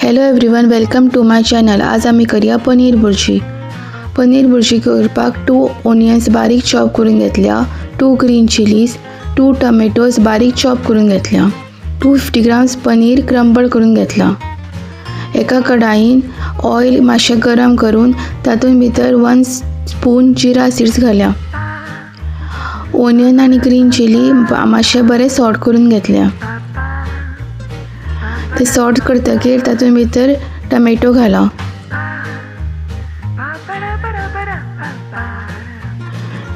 Hello everyone, welcome to my channel. आज आम्ही करूया पनीर भुर्जी. पनीर भुर्जी करपाक 2 ओनियन्स बारीक चॉप करून घेतल्या, 2 ग्रीन चिलीज, 2 टोमॅटोज बारीक चॉप करून घेतल्या, 250 ग्राम्स पनीर क्रम्बल करून घेतला. एका कढाईन ऑयल मातशें गरम करून तातूंत भितर 1 स्पून जिरा सीड्स घाल्या. ओनियन आनी ग्रीन चिली मातशें बरें सॉट करून घेतल्या. ते सॉट करतकीर तातूंत भितर टोमॅटो घाला.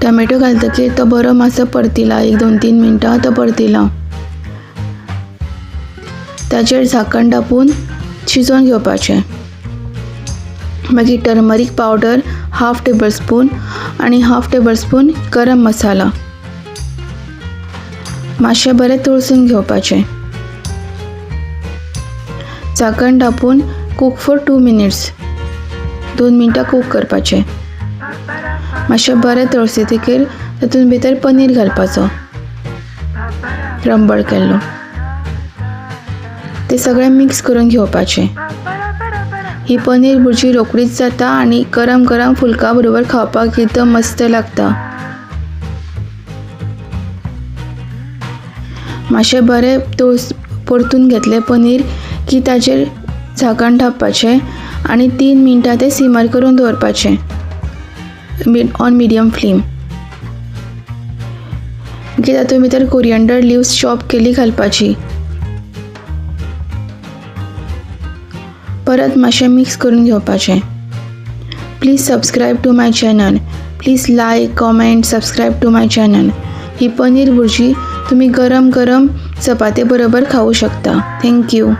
टोमॅटो घालतकीर तो बरो मातसो परतिला. 1-2-3 मिनटां तो परतिला. ताचेर झाकण धापून शिजोवन घेवपाचें. मागीर टर्मरीक पावडर 1/2 टेबलस्पून आनी 1/2 टेबलस्पून गरम मसाला मातशें बरें तळसून घेवपाचें. झाकण धापून कूक फॉर 2 मिनिट्स 2 मिनटां कूक करपाचें. मातशें बरें तळसतकीर तातूंत भितर पनीर घालपाचो क्रम्बल केल्लो. ते सगळें मिक्स करून घेवपाचें. ही पनीर भुर्जी रोकडीच जाता आनी गरम गरम फुलका बरोबर खावपाक एकदम मस्त लागता. मातशें बरें परतून घेतलें पनीर की ताचेर झाकण धापपाचें आनी 3 मिनटां ते सिमर करून दवरपाचें ऑन मिडियम फ्लेम. मागीर तातूंत भितर कोरिएंडर लिव्स चॉप केली घालपाची. परत मातशें मिक्स करून घेवपाचें. Please subscribe to my channel. Please like, comment, subscribe to my channel. ही पनीर भुर्जी तुम्ही गरम गरम चपाती बरोबर खाऊ शकता. थँक्यू.